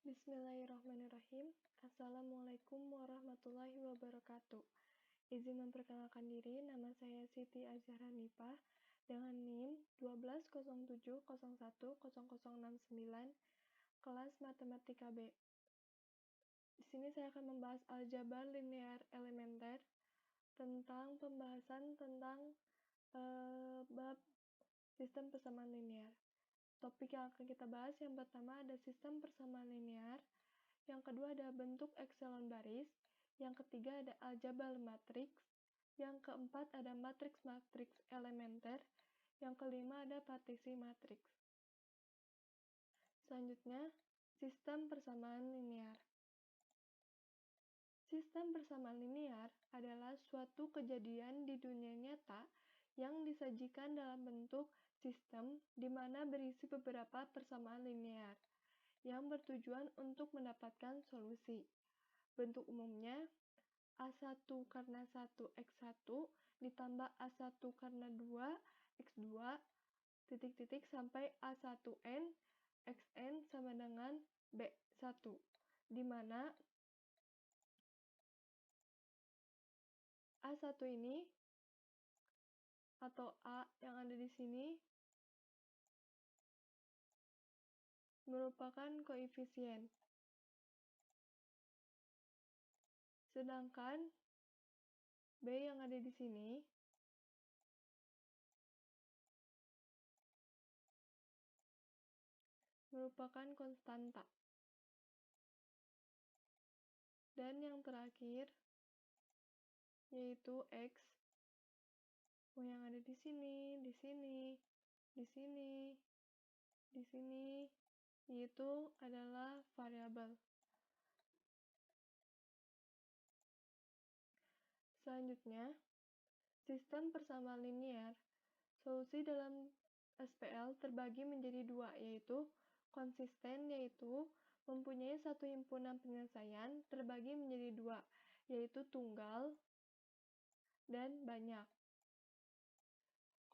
Bismillahirrahmanirrahim. Assalamualaikum warahmatullahi wabarakatuh. Izin memperkenalkan diri, nama saya Siti Azhara Nipah dengan NIM 1207010069, kelas Matematika B. Di sini saya akan membahas aljabar linear elementer tentang pembahasan tentang bab sistem persamaan linear. Topik yang akan kita bahas yang pertama ada sistem persamaan linear, yang kedua ada bentuk ekselon baris, yang ketiga ada aljabar matriks, yang keempat ada matriks-matriks elementer, yang kelima ada partisi matriks. Selanjutnya, sistem persamaan linear. Sistem persamaan linear adalah suatu kejadian di dunia nyata yang disajikan dalam bentuk sistem di mana berisi beberapa persamaan linear yang bertujuan untuk mendapatkan solusi. Bentuk umumnya A1 karena 1 X1 ditambah A1 karena 2 X2 titik-titik sampai A1N Xn sama dengan B1, di mana A1 ini atau A yang ada di sini merupakan koefisien. Sedangkan B yang ada di sini merupakan konstanta. Dan yang terakhir yaitu X yang ada di sini, di sini, di sini, di sini, yaitu adalah variabel. Selanjutnya, sistem persamaan linear. Solusi dalam SPL terbagi menjadi dua, yaitu konsisten, yaitu mempunyai satu himpunan penyelesaian terbagi menjadi dua, yaitu tunggal dan banyak.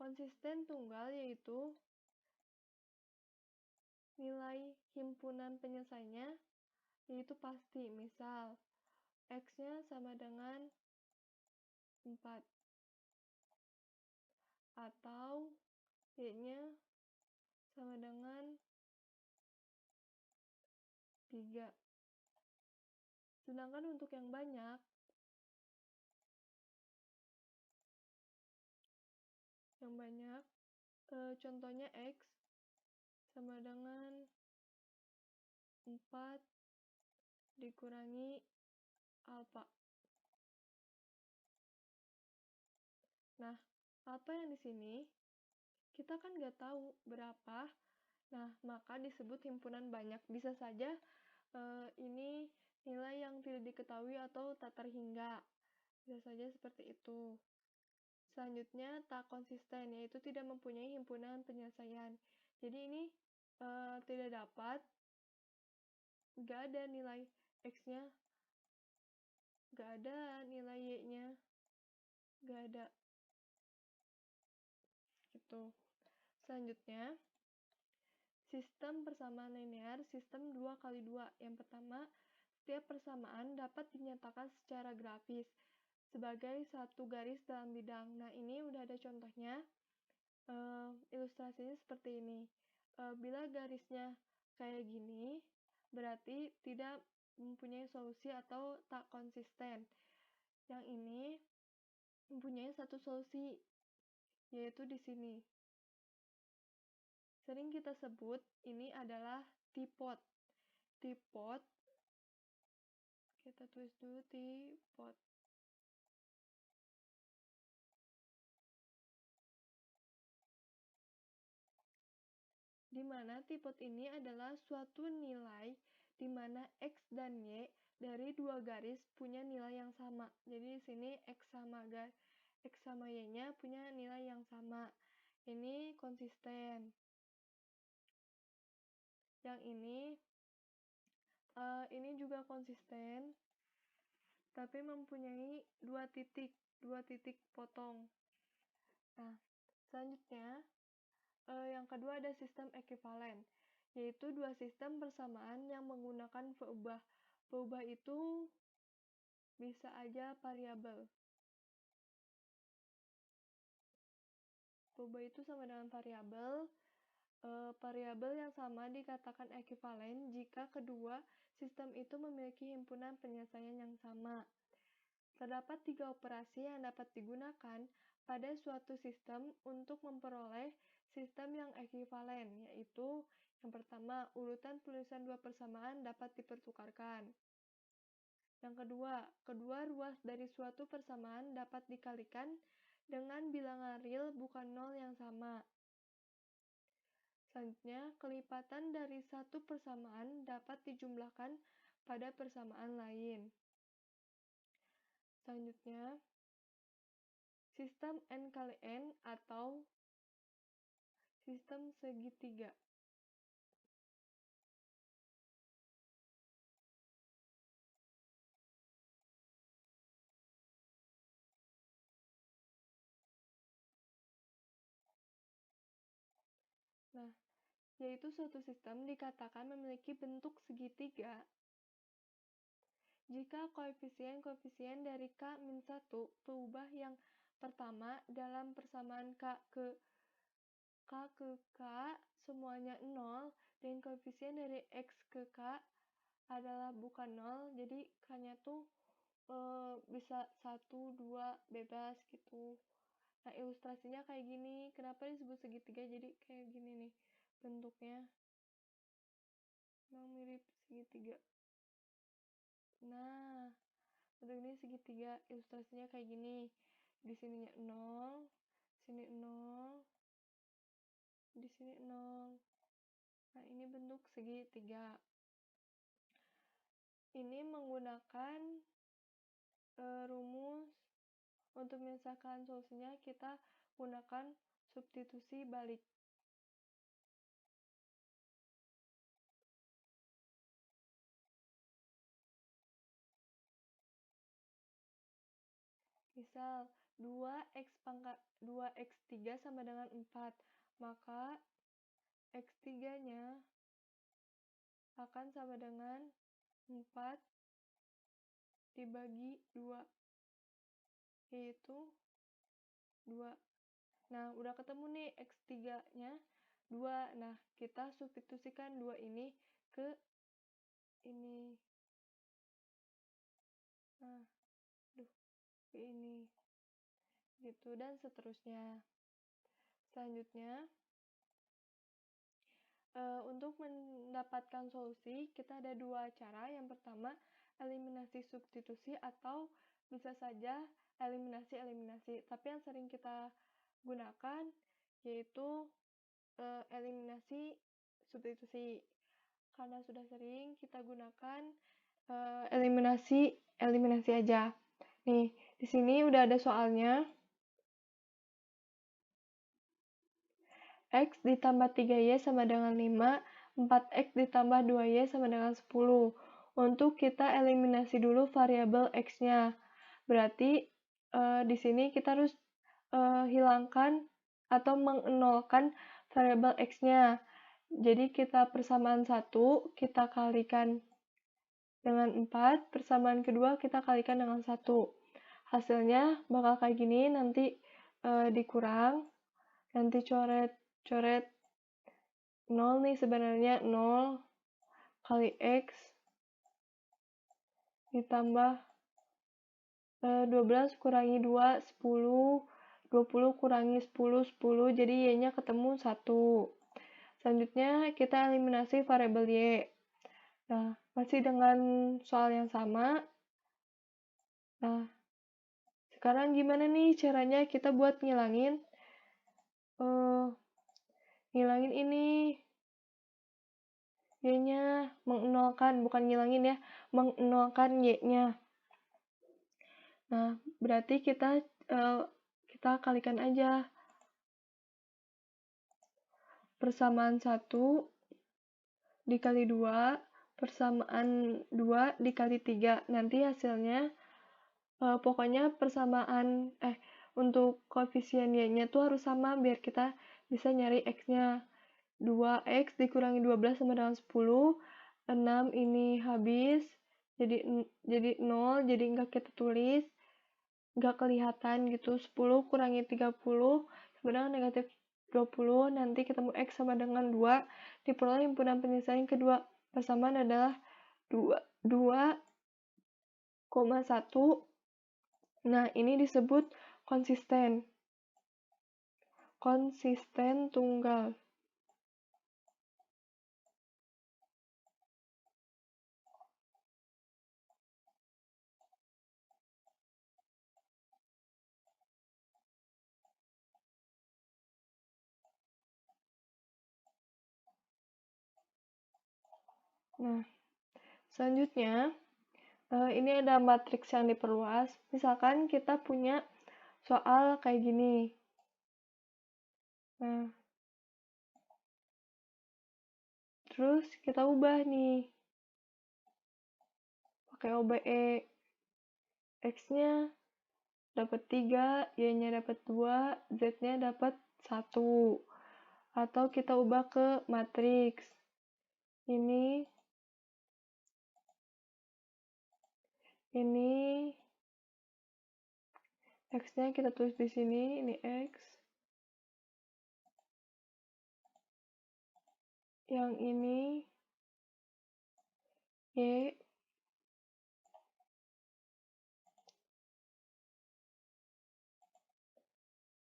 Konsisten tunggal yaitu nilai himpunan penyelesaiannya yaitu pasti, misal X-nya sama dengan 4 atau Y-nya sama dengan 3. Sedangkan untuk yang banyak, contohnya X sama dengan 4 dikurangi alfa. Nah, alfa yang di sini kita kan nggak tahu berapa, nah maka disebut himpunan banyak. Bisa saja ini nilai yang tidak diketahui atau tak terhingga. Bisa saja seperti itu. Selanjutnya, tak konsisten, yaitu tidak mempunyai himpunan penyelesaian. Jadi ini tidak dapat, nggak ada nilai X-nya, nggak ada nilai Y-nya, nggak ada. Gitu. Selanjutnya, sistem persamaan linear, sistem 2x2. Yang pertama, setiap persamaan dapat dinyatakan secara grafis sebagai satu garis dalam bidang. Nah, ini udah ada contohnya. Ilustrasinya seperti ini. Bila garisnya kayak gini, berarti tidak mempunyai solusi atau tak konsisten. Yang ini mempunyai satu solusi, yaitu di sini. Sering kita sebut ini adalah dipot. Dipot, kita tulis dulu dipot. Di mana dipot ini adalah suatu nilai di mana X dan Y dari dua garis punya nilai yang sama. Jadi di sini X sama Y-nya punya nilai yang sama. Ini konsisten. Yang ini juga konsisten, tapi mempunyai dua titik potong. Nah, selanjutnya yang kedua ada sistem ekuivalen. yaitu dua sistem persamaan yang menggunakan peubah. Peubah itu bisa aja variabel. Peubah itu sama dengan variabel. Variabel yang sama dikatakan ekuivalen jika kedua sistem itu memiliki himpunan penyelesaian yang sama. Terdapat 3 operasi yang dapat digunakan pada suatu sistem untuk memperoleh sistem yang ekuivalen, yaitu yang pertama, urutan penulisan dua persamaan dapat dipertukarkan. Yang kedua, kedua ruas dari suatu persamaan dapat dikalikan dengan bilangan real bukan nol yang sama. Selanjutnya, kelipatan dari satu persamaan dapat dijumlahkan pada persamaan lain. Selanjutnya, sistem n kali n atau sistem segitiga. Nah, yaitu suatu sistem dikatakan memiliki bentuk segitiga jika koefisien-koefisien dari K-1 peubah yang pertama dalam persamaan K ke K semuanya 0 dan koefisien dari X ke K adalah bukan 0, jadi K-nya tuh bisa 1, 2, bebas gitu. Nah, ilustrasinya kayak gini. Kenapa disebut segitiga? Jadi kayak gini nih bentuknya. Memang mirip segitiga. Nah, bentuk ini segitiga. Ilustrasinya kayak gini. Di sininya 0, sini 0, di sini 0. Nah, ini bentuk segitiga. Ini menggunakan rumus untuk menyelesaikan solusinya kita gunakan substitusi balik. Misal, 2x3 sama dengan 4, maka x3-nya akan sama dengan 4 dibagi 2, yaitu 2. Nah, udah ketemu nih x3-nya 2. Nah, kita substitusikan 2 ini ke ini. Nah, ke ini. Gitu, dan seterusnya. Selanjutnya, untuk mendapatkan solusi, kita ada dua cara. Yang pertama, eliminasi substitusi atau bisa saja eliminasi-eliminasi. Tapi yang sering kita gunakan yaitu eliminasi substitusi. Karena sudah sering kita gunakan eliminasi aja. Nih, di sini udah ada soalnya. X ditambah 3Y sama dengan 5, 4X ditambah 2Y sama dengan 10. Untuk kita eliminasi dulu variabel X-nya. Berarti di sini kita harus hilangkan atau mengnolkan variabel X-nya. Jadi kita persamaan 1, kita kalikan dengan 4, persamaan kedua kita kalikan dengan 1. Hasilnya bakal kayak gini, nanti dikurang, nanti coret 0 nih sebenarnya 0 kali X ditambah 12 kurangi 2, 10, 20 kurangi 10, 10, jadi Y-nya ketemu 1. Selanjutnya kita eliminasi variabel Y. Nah, masih dengan soal yang sama. Nah, sekarang gimana nih caranya kita buat ngilangin ini Y-nya, mengnolkan, bukan ngilangin ya, mengnolkan Y-nya. Nah, berarti kita kalikan aja. Persamaan 1 dikali 2, persamaan 2 dikali 3. Nanti hasilnya, pokoknya persamaan, untuk koefisien Y-nya tuh harus sama, biar kita bisa nyari X-nya. 2x dikurangi 12 sama dengan 10. 6 ini habis, jadi 0, jadi nggak kita tulis, nggak kelihatan gitu. 10 kurangi 30 sama dengan negatif 20. Nanti ketemu x sama dengan 2. Diperoleh himpunan penyelesaian kedua persamaan adalah 2,1. Nah, ini disebut konsisten tunggal. Nah, selanjutnya ini ada matriks yang diperluas. Misalkan kita punya soal kayak gini. Nah, terus kita ubah nih. Pakai OBE. X-nya dapat 3, Y-nya dapat 2, Z-nya dapat 1. Atau kita ubah ke matriks. Ini X-nya kita tulis di sini, ini X. Yang ini Y.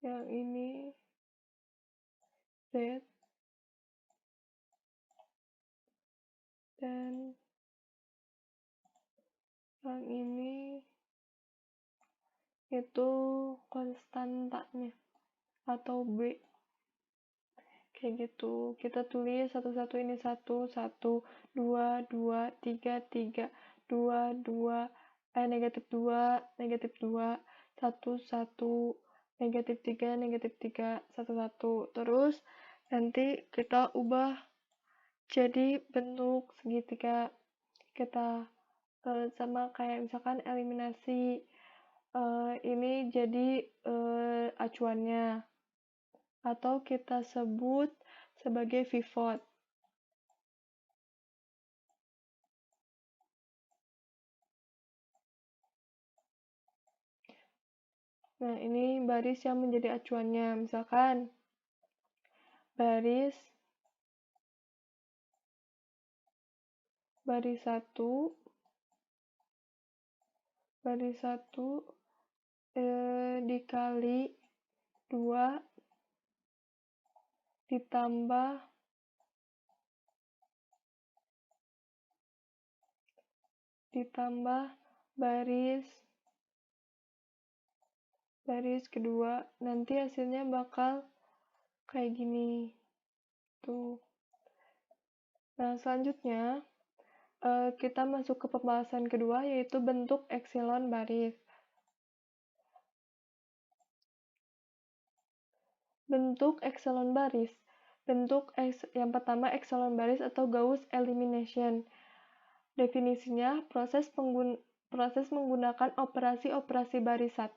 Yang ini Z. Dan yang ini itu konstantanya atau B. Kayak gitu. Kita tulis satu-satu, ini 1, 1, 2, 2, 3, 3, 2, 2, negatif 2, negatif 2, 1, 1, negatif 3, negatif 3, 1, 1. Terus nanti kita ubah jadi bentuk segitiga. Kita sama kayak misalkan eliminasi, ini jadi acuannya, atau kita sebut sebagai pivot. Nah, ini baris yang menjadi acuannya. Misalkan baris 1, dikali 2 ditambah baris kedua, nanti hasilnya bakal kayak gini tuh. Nah, selanjutnya kita masuk ke pembahasan kedua, yaitu bentuk epsilon baris. Bentuk epsilon baris. Yang pertama epsilon baris atau Gauss elimination. Definisinya, proses menggunakan operasi-operasi baris 1,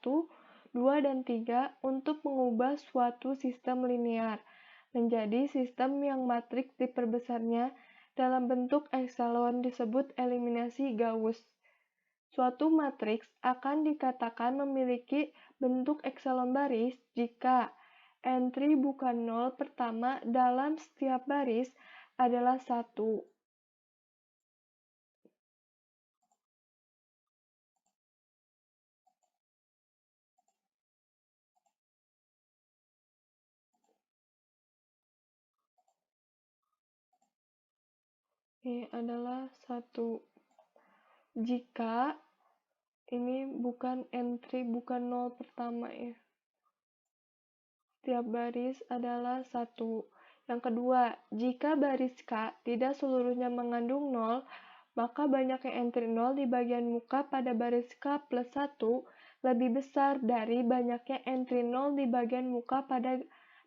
2, dan 3 untuk mengubah suatu sistem linear menjadi sistem yang matriks diperbesarnya dalam bentuk epsilon disebut eliminasi Gauss. Suatu matriks akan dikatakan memiliki bentuk epsilon baris jika entry bukan nol pertama dalam setiap baris adalah 1. Ini adalah 1. Jika ini bukan entry, bukan nol pertama ya. Setiap baris adalah 1. Yang kedua, jika baris K tidak seluruhnya mengandung 0, maka banyaknya entry 0 di bagian muka pada baris K plus 1 lebih besar dari banyaknya entry 0 di bagian muka pada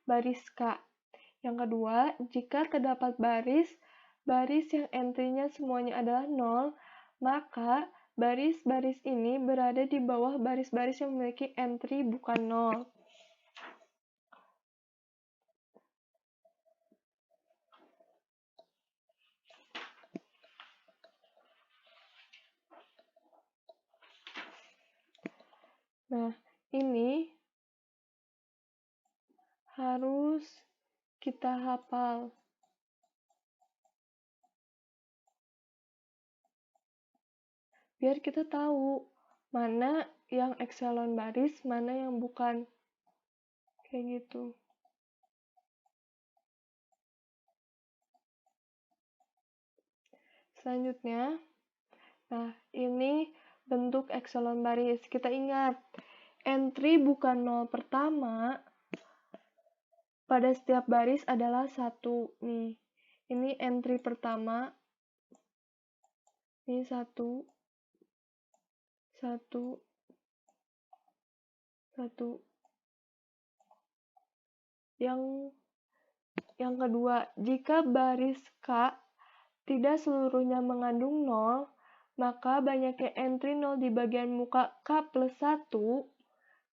baris K. Yang kedua, jika terdapat baris yang entry-nya semuanya adalah 0, maka baris-baris ini berada di bawah baris-baris yang memiliki entry bukan 0. Nah, ini harus kita hafal. Biar kita tahu mana yang ekselon baris, mana yang bukan. Kayak gitu. Selanjutnya, nah ini bentuk ekselon baris. Kita ingat, entry bukan nol pertama pada setiap baris adalah 1. Nih, ini entry pertama. Ini 1, 1, 1. Yang kedua, jika baris K tidak seluruhnya mengandung 0, maka banyaknya entry 0 di bagian muka K plus 1,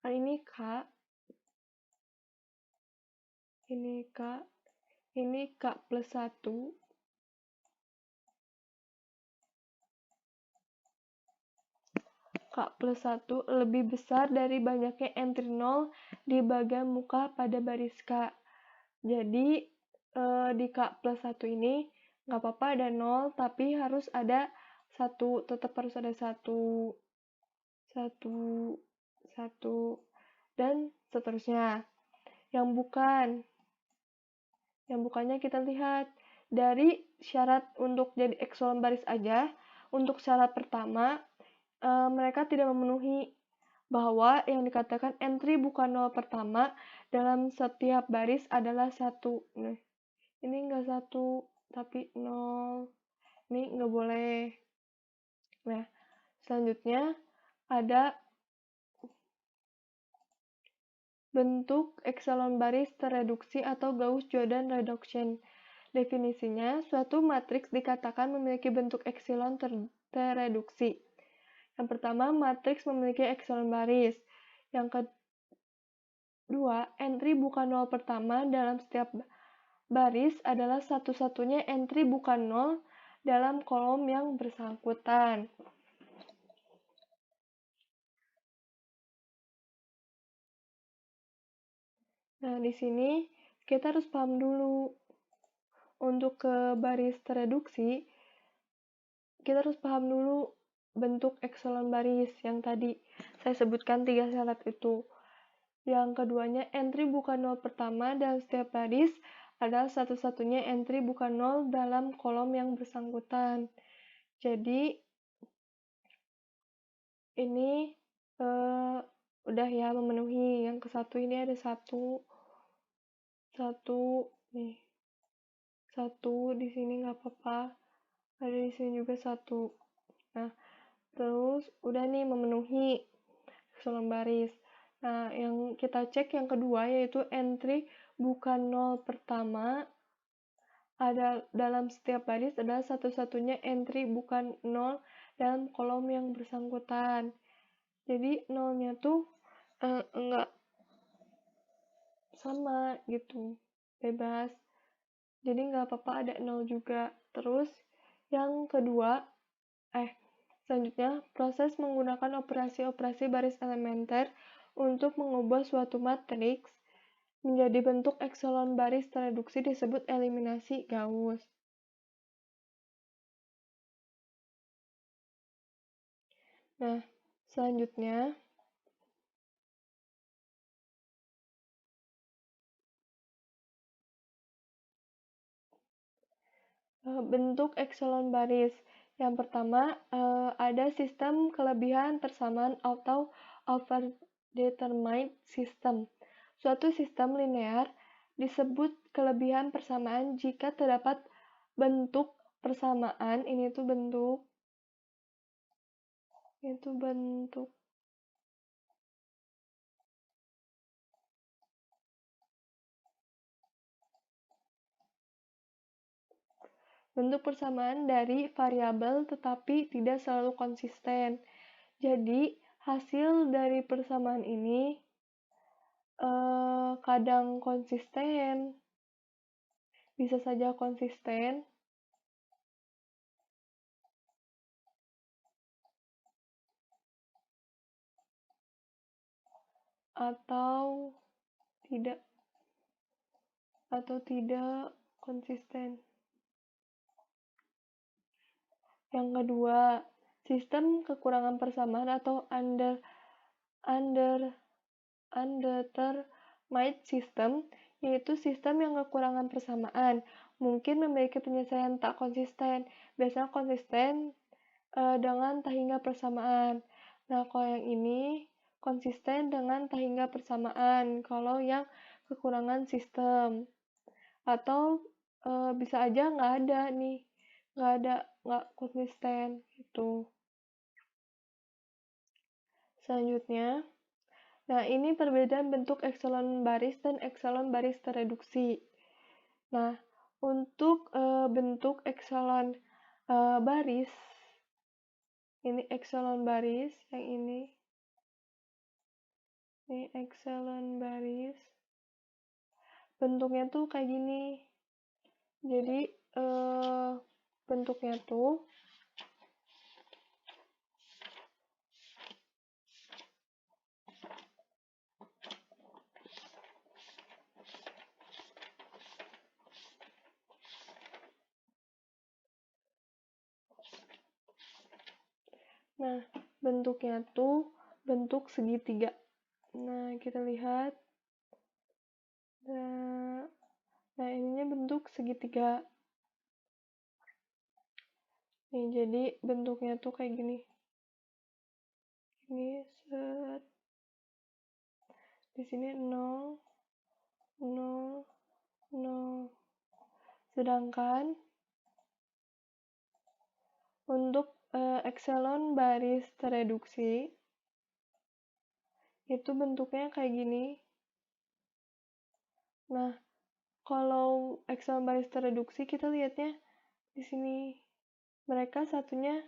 nah ini K, ini K, ini K plus 1, K plus 1 lebih besar dari banyaknya entry 0 di bagian muka pada baris K. Jadi, di K plus 1 ini nggak apa-apa ada 0, tapi harus ada 1, tetap harus ada 1, 1, 1, dan seterusnya. Yang bukannya kita lihat dari syarat untuk jadi ekselon baris aja. Untuk syarat pertama, mereka tidak memenuhi bahwa yang dikatakan entry bukan 0 pertama dalam setiap baris adalah 1. Nah, ini enggak 1, tapi 0. Ini enggak boleh. Nah, selanjutnya ada bentuk ekselon baris tereduksi atau Gauss-Jordan reduction. Definisinya, suatu matriks dikatakan memiliki bentuk ekselon tereduksi. Yang pertama, matriks memiliki ekselon baris. Yang kedua, entry bukan 0 pertama dalam setiap baris adalah satu-satunya entry bukan 0 dalam kolom yang bersangkutan. Nah, di sini kita harus paham dulu. Untuk ke baris tereduksi, kita harus paham dulu bentuk ekselon baris yang tadi saya sebutkan 3 syarat itu. Yang keduanya, entry bukan 0 pertama dalam setiap baris adalah satu-satunya entry bukan 0 dalam kolom yang bersangkutan. Jadi, ini udah ya memenuhi. Yang ke satu ini ada 1, nih. 1 di sini nggak apa-apa. Ada di sini juga 1. Nah, terus udah nih memenuhi ekselon baris. Nah, yang kita cek yang kedua yaitu entry bukan 0 pertama ada dalam setiap baris adalah satu-satunya entry bukan 0 dalam kolom yang bersangkutan. Jadi 0-nya tuh enggak sama gitu, bebas. Jadi nggak apa-apa ada 0 juga. Terus yang kedua, selanjutnya proses menggunakan operasi-operasi baris elementer untuk mengubah suatu matriks menjadi bentuk ekselon baris tereduksi disebut eliminasi Gauss. Nah, selanjutnya bentuk ekselon baris. Yang pertama, ada sistem kelebihan persamaan atau overdetermined system. Suatu sistem linear disebut kelebihan persamaan jika terdapat bentuk persamaan, ini tuh bentuk, itu bentuk. Bentuk persamaan dari variabel tetapi tidak selalu konsisten. Jadi, hasil dari persamaan ini kadang konsisten, bisa saja konsisten, atau tidak konsisten. Yang kedua, sistem kekurangan persamaan atau undetermined system, yaitu sistem yang kekurangan persamaan, mungkin memiliki penyelesaian tak konsisten, biasanya konsisten dengan tak hingga persamaan. Nah, kalau yang ini konsisten dengan tak hingga persamaan, kalau yang kekurangan sistem. Atau bisa aja nggak ada nih, nggak konsisten gitu. Selanjutnya, nah ini perbedaan bentuk ekselon baris dan ekselon baris tereduksi. Nah, untuk bentuk ekselon baris, ini ekselon baris, yang ini ekselon baris, bentuknya tuh kayak gini. Jadi bentuknya tuh bentuknya tuh bentuk segitiga. Nah, kita lihat. Nah, ininya bentuk segitiga. Nih, jadi bentuknya tuh kayak gini. Ini set. Di sini 0, 0, 0. Sedangkan untuk ekselon baris tereduksi itu bentuknya kayak gini. Nah, kalau ekselon baris tereduksi kita lihatnya di sini. Mereka satunya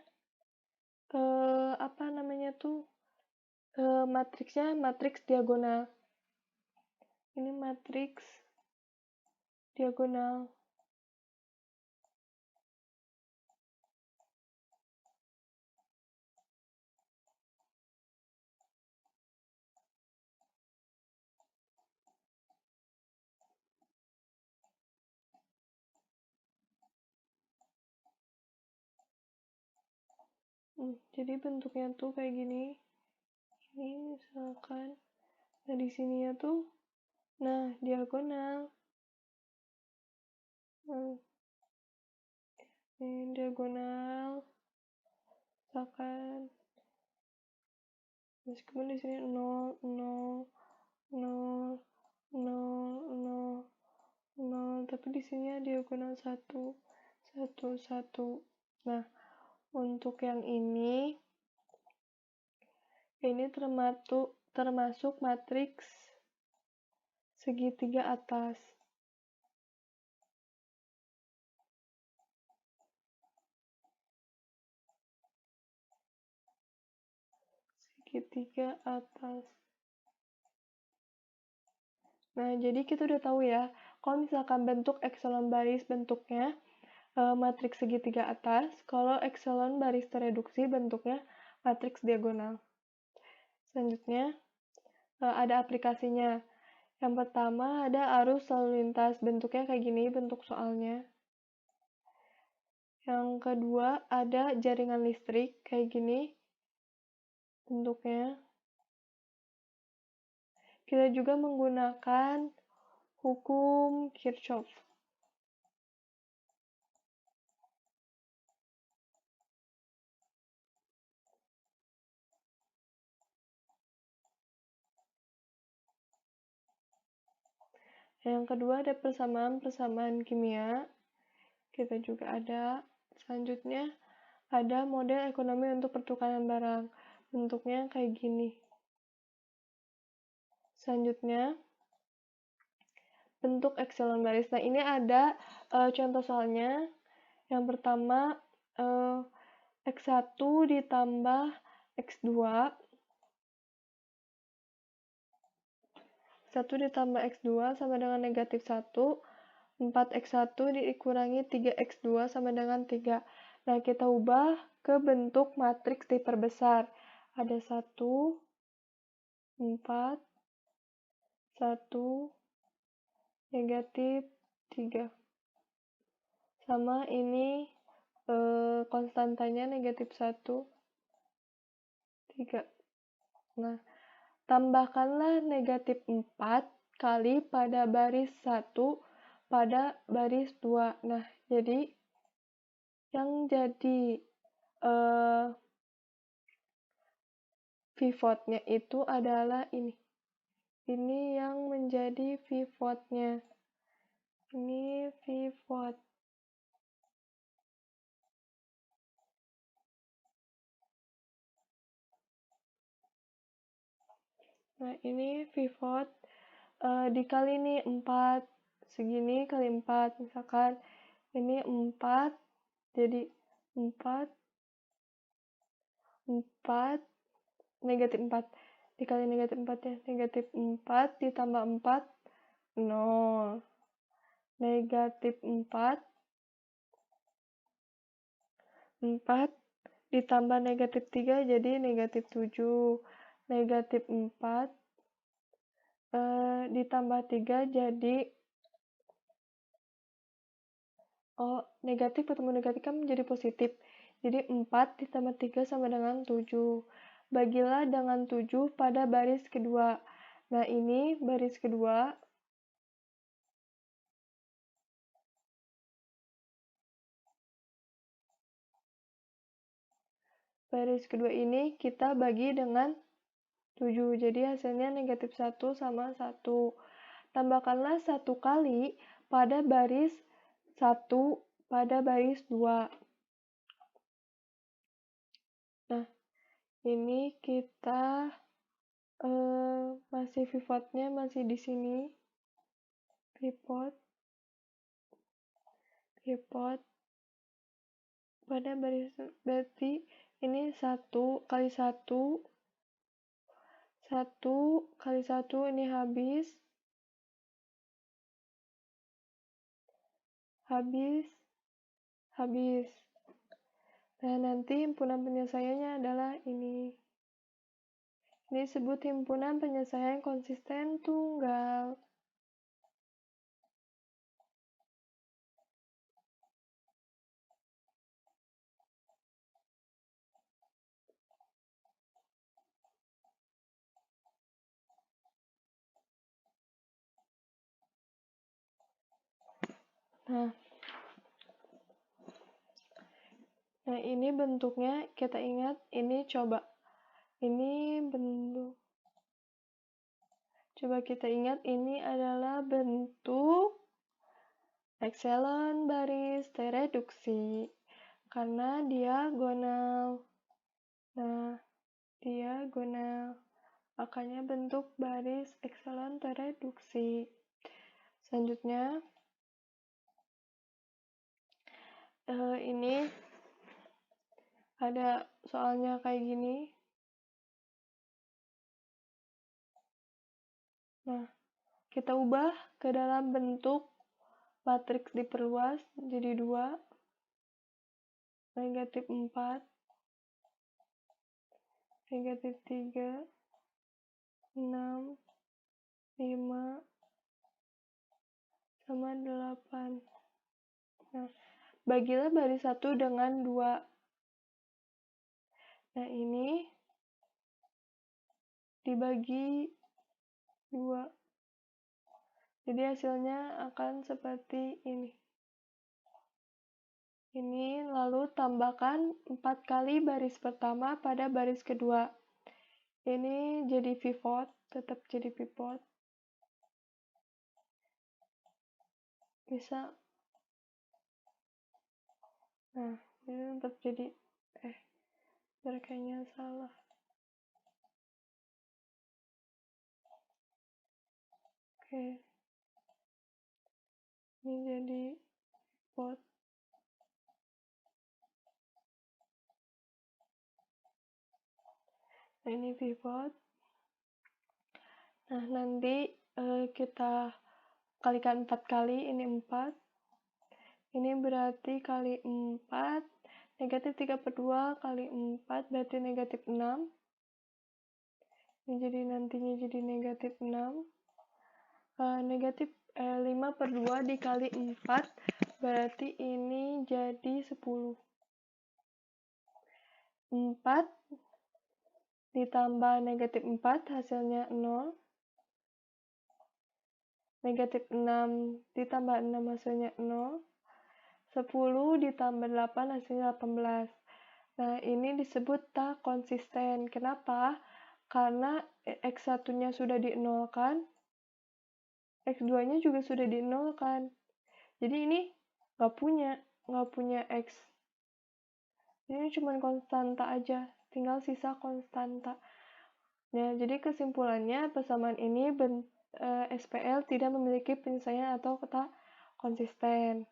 matriksnya matriks diagonal. Ini matriks diagonal. Jadi bentuknya tuh kayak gini. Ini misalkan, nah di sini ya tuh, nah diagonal. Ini diagonal. Misalkan, meskipun di sini 0, 0, 0, 0, 0, 0, tapi di sini diagonal 1, 1, 1. Nah, untuk yang ini termasuk matriks segitiga atas. Segitiga atas. Nah, jadi kita udah tahu ya, kalau misalkan bentuk ekselon baris bentuknya matriks segitiga atas, kalau ekselon baris tereduksi bentuknya matriks diagonal. Selanjutnya, ada aplikasinya. Yang pertama ada arus lalu lintas, bentuknya kayak gini, bentuk soalnya. Yang kedua ada jaringan listrik, kayak gini bentuknya. Kita juga menggunakan hukum Kirchhoff. Yang kedua ada persamaan-persamaan kimia. Kita juga ada. Selanjutnya ada model ekonomi untuk pertukaran barang. Bentuknya kayak gini. Selanjutnya bentuk ekselon baris. Nah, ini ada contoh soalnya. Yang pertama X1 ditambah X2. 1 ditambah X2 sama dengan negatif 1. 4X1 dikurangi 3X2 sama dengan 3. Nah, kita ubah ke bentuk matriks diperbesar. Ada 1, 4, 1, negatif 3. Sama ini konstantanya negatif 1, 3. Nah, tambahkanlah negatif 4 kali pada baris 1 pada baris 2. Nah, jadi yang jadi pivotnya itu adalah ini. Ini yang menjadi pivotnya. Ini pivot. Nah, ini pivot dikali nih 4. Segini kali 4. Misalkan ini 4, jadi 4, negatif 4. Dikali negatif 4 ya. Negatif 4 ditambah 4, 0. Negatif 4 ditambah negatif 3 jadi negatif 7. Negatif 4 ditambah 3 jadi negatif ketemu negatif kan menjadi positif. Jadi 4 ditambah 3 sama dengan 7. Bagilah dengan 7 pada baris kedua. Nah, ini baris kedua. Baris kedua ini kita bagi dengan 7. Jadi hasilnya negatif 1 sama 1. Tambahkanlah 1 kali pada baris 1 pada baris 2. Nah, ini kita masih pivotnya masih di sini. Pivot pada baris, berarti ini 1 kali 1 kali 1 ini habis. Nah, nanti himpunan penyelesaiannya adalah ini. Ini disebut himpunan penyelesaian konsisten tunggal. Nah, ini bentuknya kita ingat, ini coba. Ini bentuk. Coba kita ingat, ini adalah bentuk ekselon baris tereduksi. Karena diagonal. Nah, diagonal. Makanya bentuk baris ekselon tereduksi. Selanjutnya, ini ada soalnya kayak gini. Nah, kita ubah ke dalam bentuk matriks diperluas jadi 2, negatif 4, negatif 3, 6, 5, sama 8. Nah, bagilah baris 1 dengan 2. Nah, ini dibagi 2. Jadi hasilnya akan seperti ini. Ini lalu tambahkan 4 kali baris pertama pada baris kedua. Ini jadi pivot, tetap jadi pivot. Bisa. Nah, ini tetap jadi, kayaknya salah. Oke. Ini jadi pivot. Nah, ini pivot. Nah, nanti kita kalikan 4 kali, ini 4. Ini berarti kali 4, negatif 3/2 kali 4 berarti negatif 6. Ini jadi nantinya jadi negatif 6. 5/2 dikali 4, berarti ini jadi 10. 4 ditambah negatif 4 hasilnya 0. Negatif 6 ditambah 6 hasilnya 0. 10 ditambah 8 hasilnya 18. Nah, ini disebut tak konsisten. Kenapa? Karena X1-nya sudah dinolkan, X2-nya juga sudah dinolkan. Jadi ini nggak punya X. Ini cuma konstanta aja, tinggal sisa konstanta. Nah, jadi kesimpulannya persamaan ini SPL tidak memiliki penyelesaian atau tak konsisten.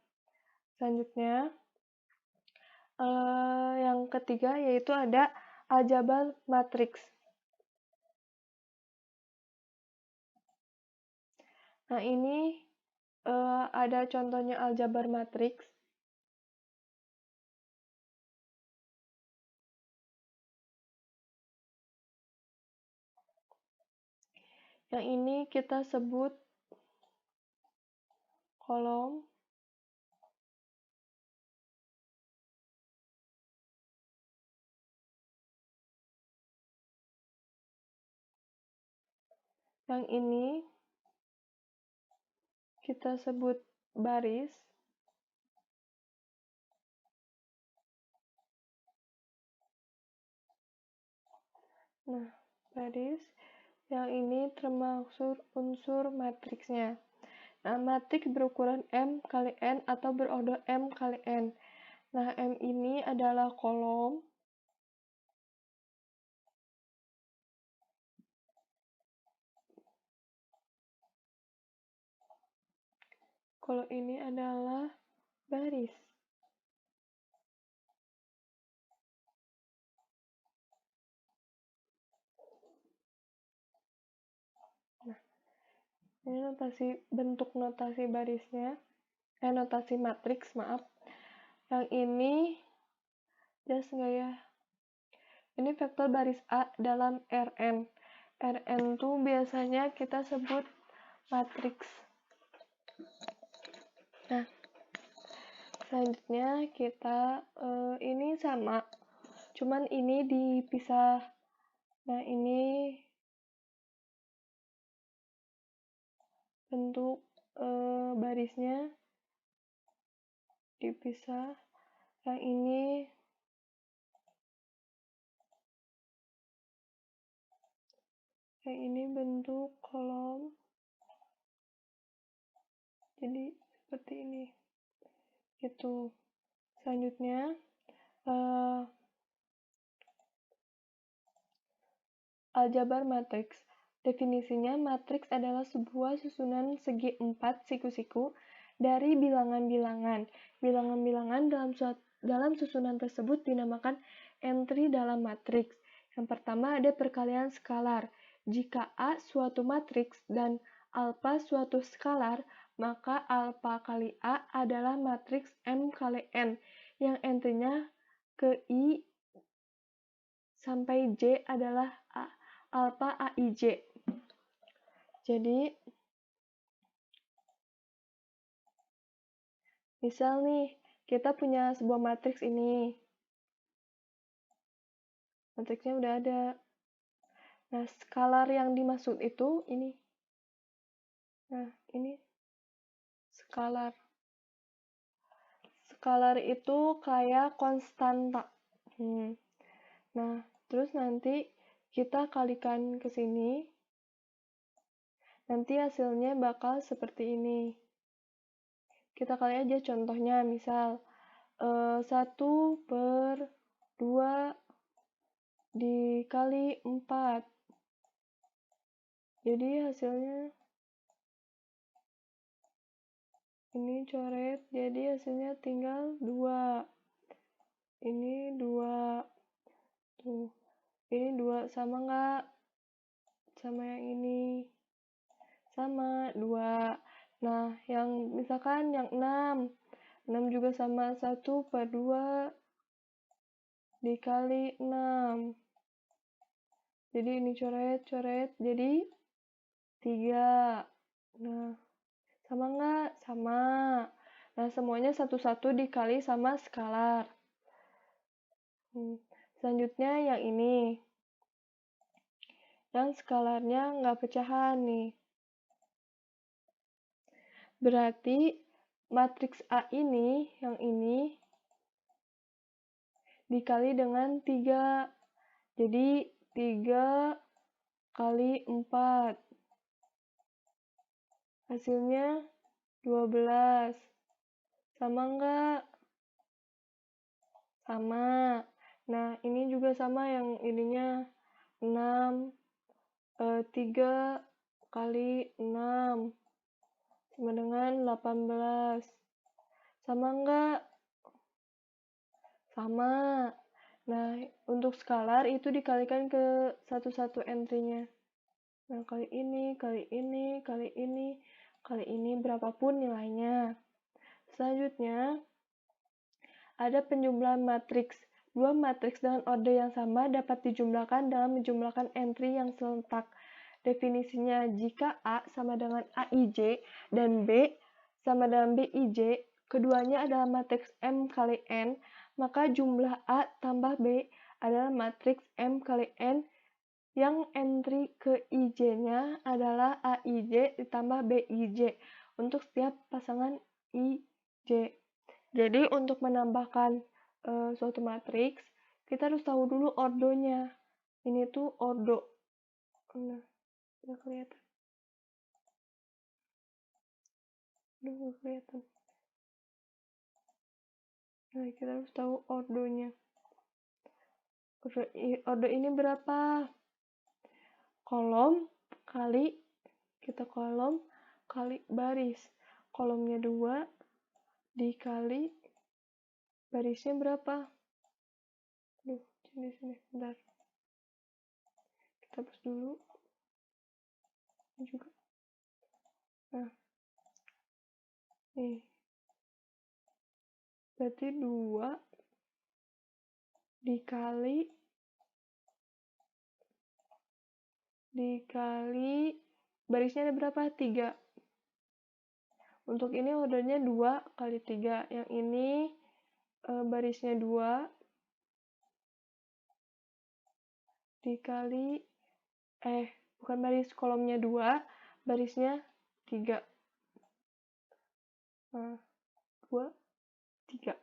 Selanjutnya, yang ketiga yaitu ada aljabar matriks. Nah, ini ada contohnya aljabar matriks. Yang ini kita sebut kolom. Yang ini kita sebut baris. Nah, baris. Yang ini termasuk unsur matriksnya. Nah, matriks berukuran M kali N atau berorder M kali N. Nah, M ini adalah kolom. Kalau ini adalah baris. Nah, ini bentuk notasi barisnya. Notasi matriks, maaf. Yang ini, jelas nggak ya? Ini vektor baris A dalam Rn. Rn tuh biasanya kita sebut matriks. Nah, selanjutnya kita ini sama, cuman ini dipisah. Nah, ini bentuk barisnya dipisah. Yang ini bentuk kolom. Jadi seperti ini. Gitu. Selanjutnya aljabar matriks. Definisinya, matriks adalah sebuah susunan segi 4 siku-siku dari bilangan-bilangan. Bilangan-bilangan dalam susunan tersebut dinamakan entry dalam matriks. Yang pertama ada perkalian skalar. Jika A suatu matriks dan alpha suatu skalar, maka alpha kali A adalah matriks M kali N, yang entry-nya ke I sampai J adalah alpha AIJ. Jadi, misal nih, kita punya sebuah matriks ini. Matriksnya udah ada. Nah, skalar yang dimaksud itu ini. Nah, ini skalar. Skalar itu kayak konstanta. Nah, terus nanti kita kalikan ke sini. Nanti hasilnya bakal seperti ini. Kita kali aja contohnya, misal 1/2 dikali 4. Jadi hasilnya ini coret, jadi hasilnya tinggal 2. Ini 2. Tuh. Ini 2 sama nggak? Sama yang ini. Sama, 2. Nah, yang misalkan yang 6. 6 juga sama 1/2 dikali 6. Jadi ini coret, jadi 3. Nah, sama nggak? Sama. Nah, semuanya satu-satu dikali sama skalar. Selanjutnya yang ini. Yang skalarnya nggak pecahan nih. Berarti matriks A ini, yang ini, dikali dengan 3. Jadi 3 kali 4. Hasilnya 12. Sama nggak? Sama. Nah, ini juga sama yang ininya 6. 3 kali 6 sama dengan 18. Sama nggak? Sama. Nah, untuk skalar itu dikalikan ke satu-satu entry-nya. Nah, kali ini, kali ini, kali ini, kali ini, berapapun nilainya. Selanjutnya, ada penjumlahan matriks. Dua matriks dengan order yang sama dapat dijumlahkan dalam menjumlahkan entry yang serentak. Definisinya, jika A sama dengan AIJ dan B sama dengan BIJ, keduanya adalah matriks M kali N, maka jumlah A tambah B adalah matriks M kali N yang entry ke IJ-nya adalah AIJ ditambah BIJ untuk setiap pasangan IJ. Jadi untuk menambahkan suatu matriks, kita harus tahu dulu ordonya. Ini tuh ordo. Nah, nggak kelihatan. Nggak kelihatan. Nah, kita harus tahu ordonya. Ordo ini berapa? Kolom kali, kita kolom kali baris. Kolomnya 2 dikali barisnya berapa? Di sini, bentar. Kita hapus dulu. Ini juga. Nah, nih. Berarti 2 dikali barisnya ada berapa? 3. Untuk ini ordernya 2 kali 3. Yang ini barisnya 2 dikali bukan baris, kolomnya 2, barisnya 3. Nah, 2, 3.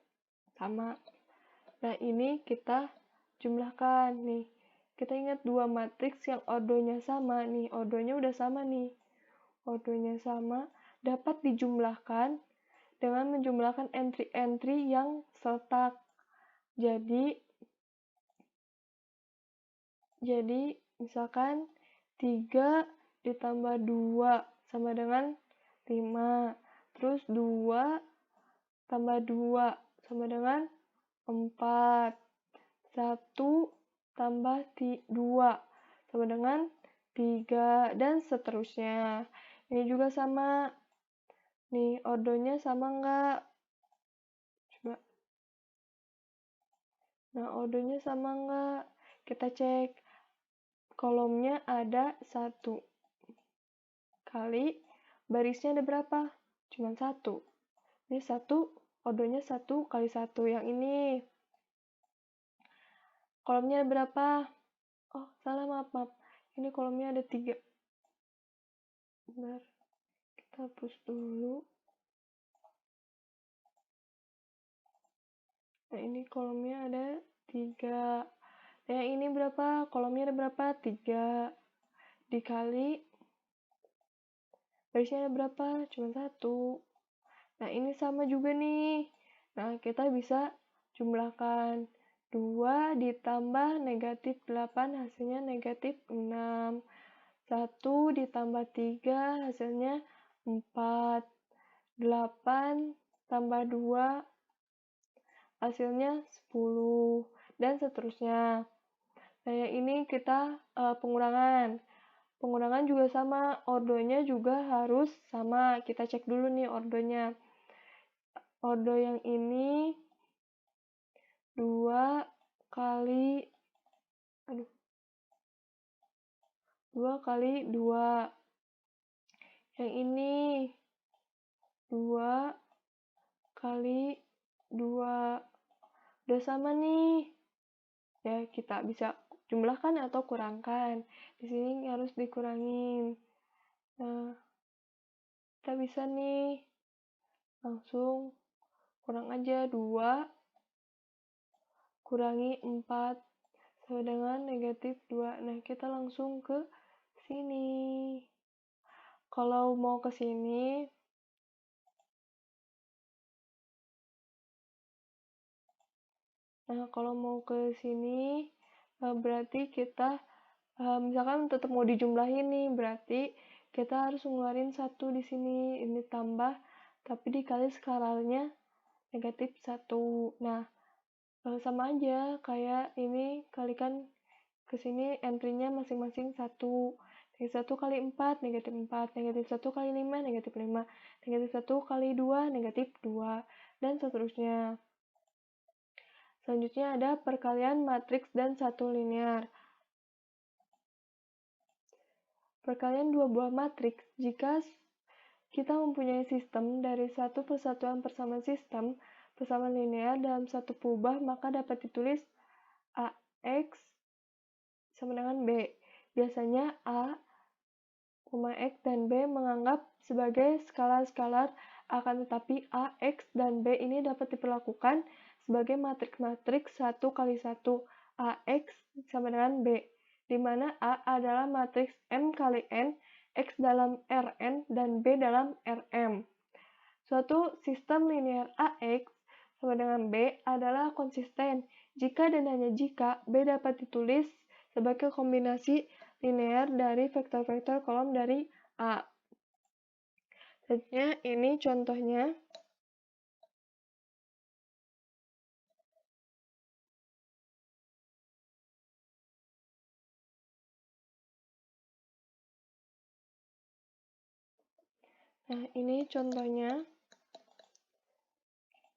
Sama. Nah, ini kita jumlahkan nih. Kita ingat 2 matriks yang ordonya sama nih. Ordonya udah sama nih. Ordonya sama dapat dijumlahkan dengan menjumlahkan entry-entry yang serentak. Jadi misalkan 3 ditambah 2 sama dengan 5. Terus 2 tambah 2 sama dengan 4. 1 tambah 2 sama dengan 3. Dan seterusnya. Ini juga sama. Nih, ordonya sama nggak? Coba. Nah, ordonya sama nggak? Kita cek. Kolomnya ada 1. Kali barisnya ada berapa? Cuma 1. Ini 1, ordonya 1 kali 1. Yang ini kolomnya ada berapa? Oh, salah, maaf. Ini kolomnya ada 3. Bentar, kita hapus dulu. Nah, ini kolomnya ada 3. Nah, yang ini berapa? Kolomnya ada berapa? 3. Dikali barisnya ada berapa? Cuma 1. Nah, ini sama juga nih. Nah, kita bisa jumlahkan 2 ditambah negatif 8 hasilnya negatif 6. 1 ditambah 3 hasilnya 4. 8 tambah 2 hasilnya 10. Dan seterusnya. Nah, yang ini kita pengurangan. Pengurangan juga sama, ordonya juga harus sama. Kita cek dulu nih ordonya. Ordo yang ini 2 kali 2 kali 2. Yang ini 2 kali 2. Udah sama nih. Ya, kita bisa jumlahkan atau kurangkan. Di sini harus dikurangin. Nah, kita bisa nih langsung kurang aja 2 kurangi 4 sama dengan negatif 2. Nah, kita langsung ke sini. Kalau mau ke sini, berarti kita misalkan tetap mau dijumlahin nih, berarti kita harus ngeluarin 1 di sini. Ini tambah, tapi dikali skalarnya negatif 1. Nah, sama aja kayak ini, kalikan ke sini entry-nya masing-masing 1. Negatif 1 kali 4, negatif 4. Negatif 1 kali 5, negatif 5. Negatif 1 kali 2, negatif 2. Dan seterusnya. Selanjutnya ada perkalian matriks dan satu linear. Perkalian dua buah matriks jika kita mempunyai sistem dari satu persatuan persamaan sistem persamaan linear dalam satu peubah, maka dapat ditulis AX sama dengan B. Biasanya A, X dan B menganggap sebagai skalar-skalar, akan tetapi A, X, dan B ini dapat diperlakukan sebagai matriks-matriks 1 kali 1, AX sama dengan B, di mana A adalah matriks M kali N, X dalam Rn, dan B dalam Rm. Suatu sistem linear AX sama dengan B adalah konsisten jika dan hanya jika B dapat ditulis sebagai kombinasi linear dari vektor-vektor kolom dari A. Selanjutnya, ini contohnya. Nah, ini contohnya.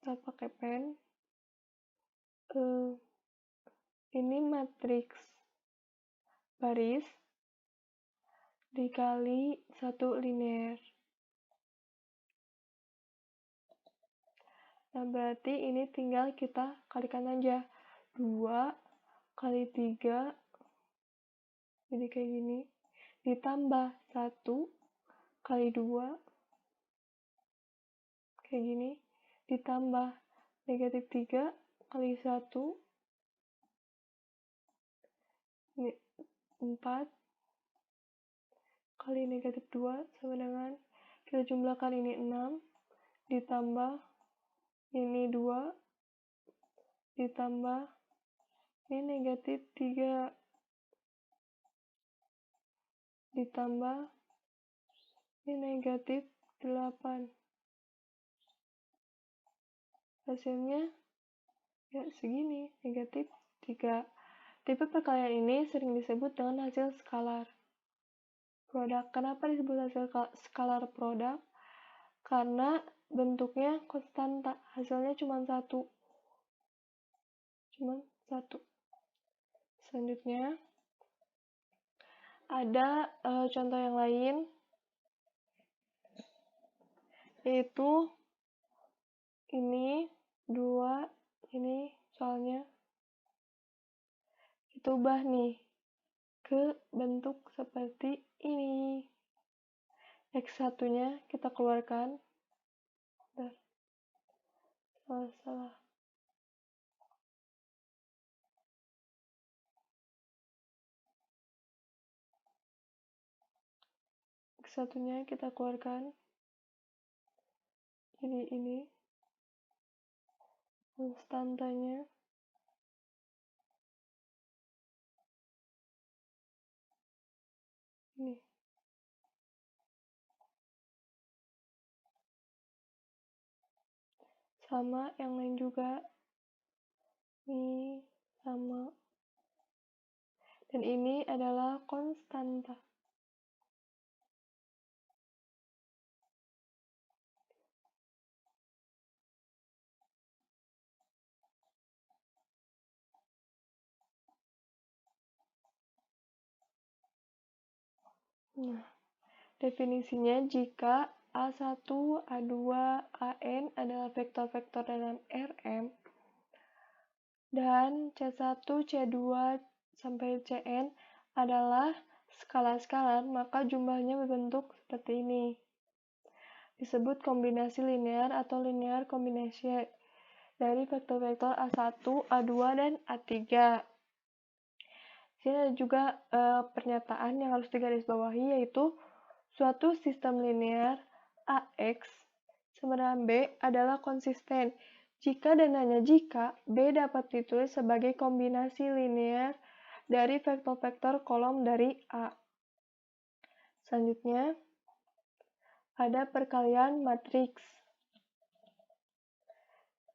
Kita pakai pen. Ini matriks baris dikali satu linear. Nah, berarti ini tinggal kita kalikan aja. 2 kali 3, jadi kayak gini. Ditambah 1 kali 2, kayak gini. Ditambah negatif 3 kali 1, ini 4 kali negatif 2 sama dengan, kita jumlahkan ini 6, ditambah ini 2, ditambah ini negatif 3, ditambah ini negatif 8. Hasilnya ya segini, negatif 3. Tipe perkalian ini sering disebut dengan hasil skalar produk. Kenapa disebut hasil skalar produk? Karena bentuknya konstanta, hasilnya cuma satu. Selanjutnya, ada contoh yang lain, yaitu ini 2, ini soalnya kita ubah nih ke bentuk seperti ini. X1-nya kita keluarkan. Salah. X1-nya kita keluarkan. Jadi ini konstantanya ini. Sama yang lain juga. Ini sama. Dan ini adalah konstanta. Nah, Definisinya, jika A1, A2, AN adalah vektor-vektor dalam Rm, dan C1, C2, sampai Cn adalah skala-skalar, maka jumlahnya berbentuk seperti ini. Disebut kombinasi linear atau linear combination dari vektor-vektor A1, A2, dan A3. Sini ada juga pernyataan yang harus digarisbawahi, yaitu suatu sistem linear AX sama dengan B adalah konsisten jika dan hanya jika B dapat ditulis sebagai kombinasi linear dari vektor-vektor kolom dari A. Selanjutnya, ada perkalian matriks,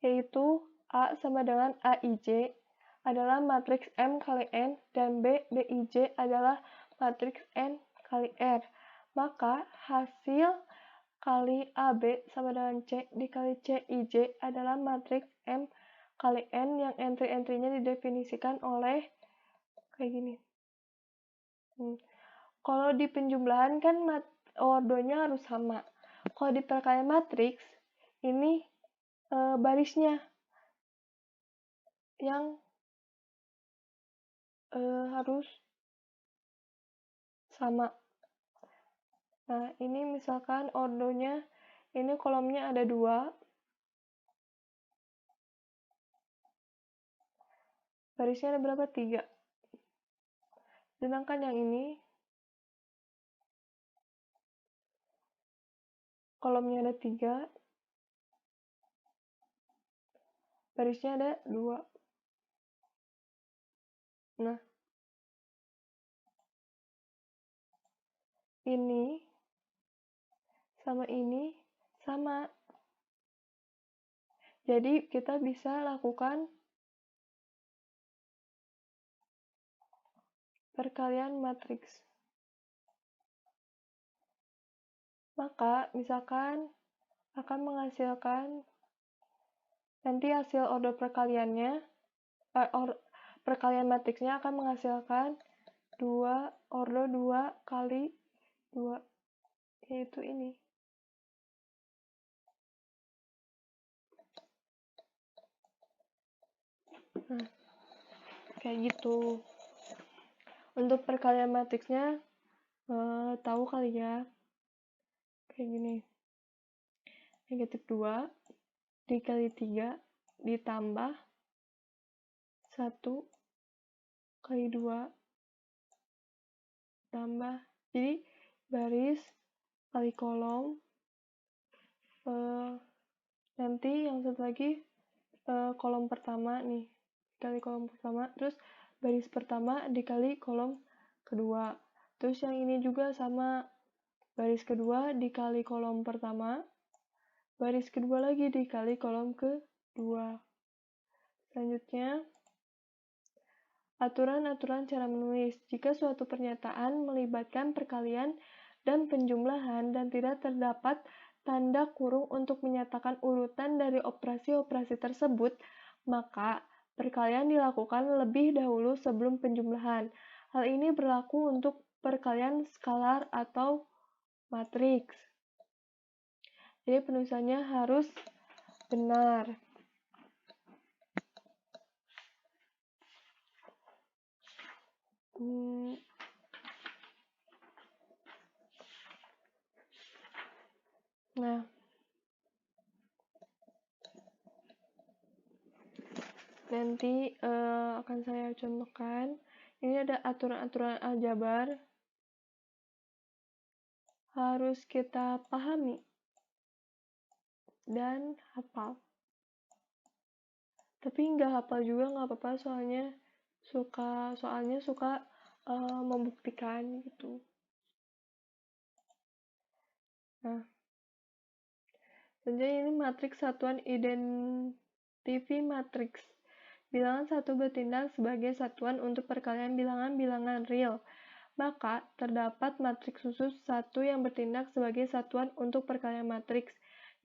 yaitu A sama dengan AIJ adalah matriks M kali N dan B, DIJ adalah matriks N kali R. Maka hasil kali AB sama dengan C dikali CIJ adalah matriks M kali N yang entry-entrynya didefinisikan oleh kayak gini. Kalau di penjumlahan kan ordonya harus sama. Kalau di perkalian matriks, ini barisnya yang harus sama. Nah, ini misalkan ordonya, ini kolomnya ada 2, barisnya ada berapa? 3. Sedangkan yang ini, kolomnya ada 3, barisnya ada 2. Nah, ini sama. Jadi, kita bisa lakukan perkalian matriks. Maka, misalkan akan menghasilkan nanti hasil ordo perkaliannya, perkalian matriksnya akan menghasilkan ordo 2 kali 2, yaitu ini. Nah, kayak gitu. Untuk perkalian matriksnya, tahu kali ya. Kayak gini. Negatif 2 dikali 3 ditambah 1 kali 2 tambah. Jadi, baris kali kolom. Nanti yang satu lagi kolom pertama nih, dikali kolom pertama, terus baris pertama dikali kolom kedua. Terus yang ini juga sama, baris kedua dikali kolom pertama, baris kedua lagi dikali kolom kedua. Selanjutnya, aturan-aturan cara menulis. Jika suatu pernyataan melibatkan perkalian dan penjumlahan dan tidak terdapat tanda kurung untuk menyatakan urutan dari operasi-operasi tersebut, maka perkalian dilakukan lebih dahulu sebelum penjumlahan. Hal ini berlaku untuk perkalian skalar atau matriks. Jadi penulisannya harus benar. Nah, nanti akan saya contohkan. Ini ada aturan-aturan aljabar, harus kita pahami dan hafal. Tapi nggak hafal juga nggak apa-apa, soalnya suka membuktikan gitu. Nah, selanjutnya ini matriks satuan identifi matriks. Bilangan satu bertindak sebagai satuan untuk perkalian bilangan-bilangan real. Maka, terdapat matriks khusus satu yang bertindak sebagai satuan untuk perkalian matriks,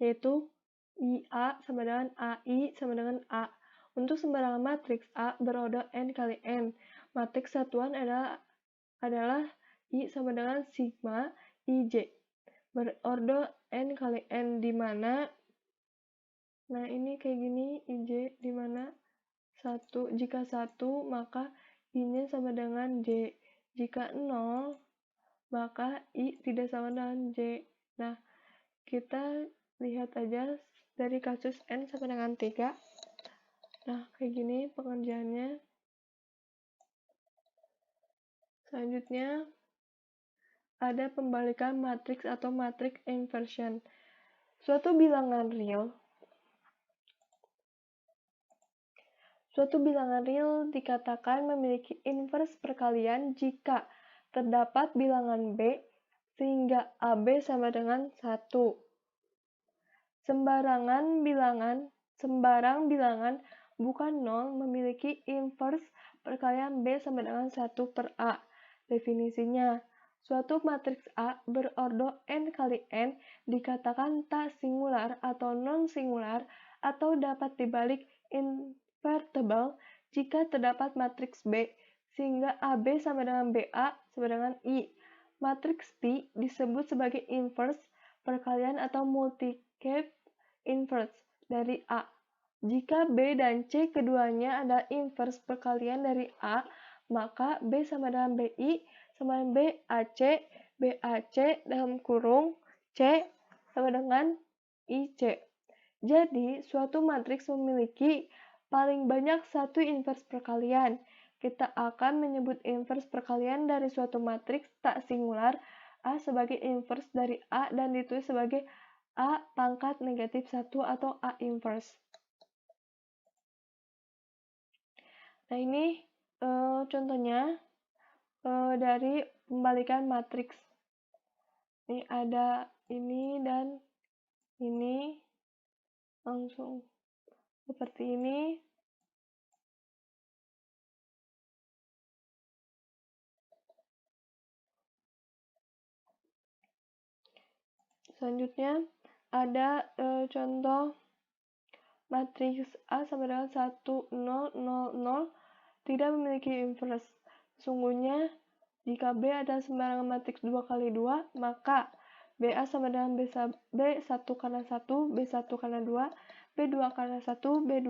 yaitu IA sama dengan AI sama dengan A. Untuk sembarangan matriks A berordo N kali N. Matriks satuan adalah I sama dengan sigma IJ. Berordo N kali N, di mana, nah ini kayak gini, IJ, di mana jika 1, maka I-nya sama dengan J. Jika 0, maka I tidak sama dengan J. Nah, kita lihat aja dari kasus N sama dengan 3. Nah, kayak gini pengerjaannya. Selanjutnya, ada pembalikan matriks atau matrix inversion. Suatu bilangan real dikatakan memiliki inverse perkalian jika terdapat bilangan B sehingga AB sama dengan 1. Sembarang bilangan bukan 0 memiliki inverse perkalian B sama dengan 1 per A. Definisinya, suatu matriks A berordo N kali N dikatakan tak singular atau non-singular atau dapat dibalik invertible jika terdapat matriks B sehingga AB sama dengan BA sama dengan I. Matriks P disebut sebagai inverse perkalian atau multicap inverse dari A. Jika B dan C keduanya adalah inverse perkalian dari A, maka B sama dengan BI sama dengan BAC dalam kurung C sama dengan IC. Jadi, suatu matriks memiliki paling banyak satu inverse perkalian. Kita akan menyebut inverse perkalian dari suatu matriks tak singular A sebagai inverse dari A dan ditulis sebagai A pangkat negatif 1 atau A inverse. Nah, ini contohnya dari pembalikan matriks. Ini ada ini dan ini langsung seperti ini. Selanjutnya ada contoh matriks A sama dengan 1, 0, 0, 0 tidak memiliki inverse. Sesungguhnya, jika B adalah sembarangan matriks 2 kali 2, maka BA sama dengan B1 karena 1, B1 karena 2, B2 karena 1, B2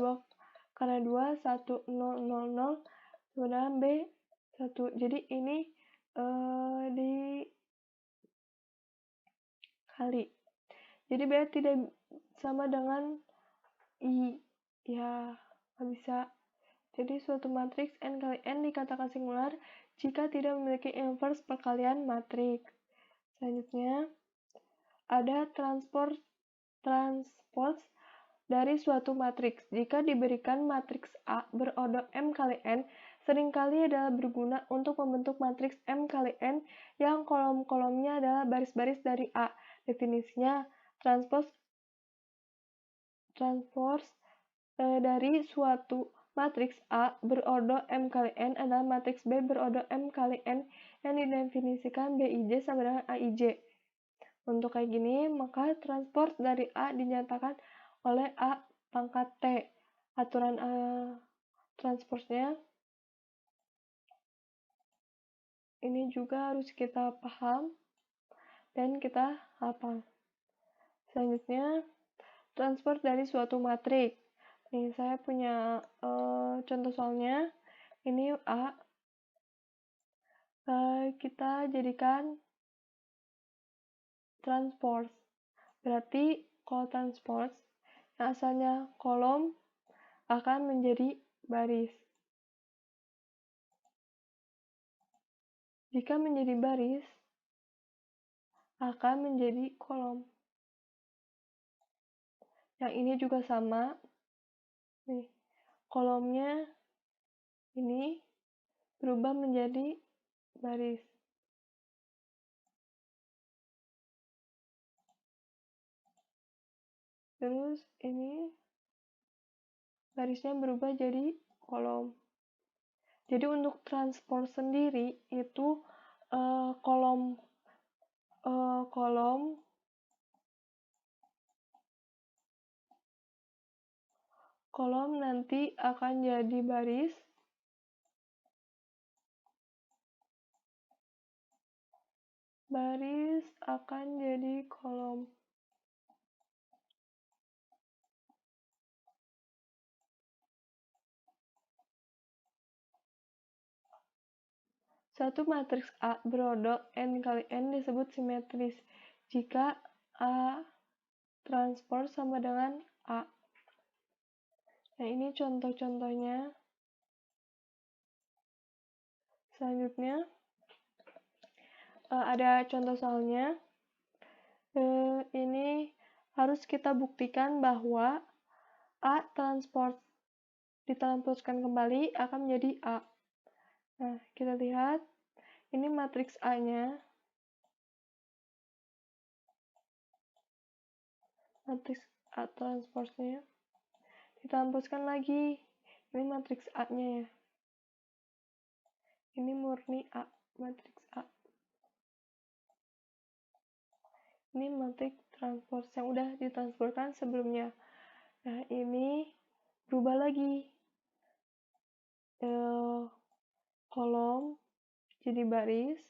karena 2, 1, 0, 0, 0, sama dengan B1. Jadi ini dikali. Jadi B tidak sama dengan I. Ya, nggak bisa. Jadi suatu matriks N kali N dikatakan singular jika tidak memiliki inverse perkalian matriks. Selanjutnya, ada transpose dari suatu matriks. Jika diberikan matriks A berordo M kali N, seringkali adalah berguna untuk membentuk matriks M kali N yang kolom-kolomnya adalah baris-baris dari A. Definisinya, transpose dari suatu matriks A berordo M kali N adalah matriks B berordo M kali N yang didefinisikan BIJ sama dengan AIJ. Untuk kayak gini, maka transport dari A dinyatakan oleh A pangkat T. Aturan transportnya ini juga harus kita paham dan kita hafal. Selanjutnya, transport dari suatu matriks. Nih, saya punya contoh soalnya. Ini A. Kita jadikan transpose. Berarti kalau transpose, yang asalnya kolom akan menjadi baris. Jika menjadi baris, akan menjadi kolom. Yang ini juga sama. Nih, kolomnya ini berubah menjadi baris. Terus ini barisnya berubah jadi kolom. Jadi untuk transpose sendiri itu kolom nanti akan jadi baris. baris akan jadi kolom. Suatu matriks A berodok N kali N disebut simetris jika A transport sama dengan A. Nah, ini contoh-contohnya. Selanjutnya, ada contoh soalnya. Ini harus kita buktikan bahwa A ditransportkan kembali akan menjadi A. Nah, kita lihat. Ini matriks A-nya. Matriks A transportnya. Ditransportkan lagi. Ini matriks A-nya ya. Ini murni A, matriks A. Ini matriks transport yang udah ditransportkan sebelumnya. Nah, ini berubah lagi. Kolom jadi baris.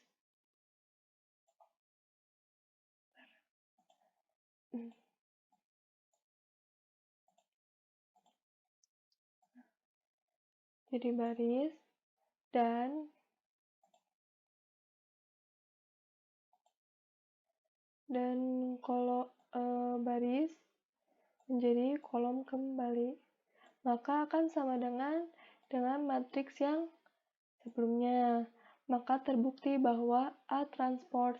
Jadi baris dan kalau baris menjadi kolom kembali, maka akan sama dengan matriks yang sebelumnya. Maka terbukti bahwa A transport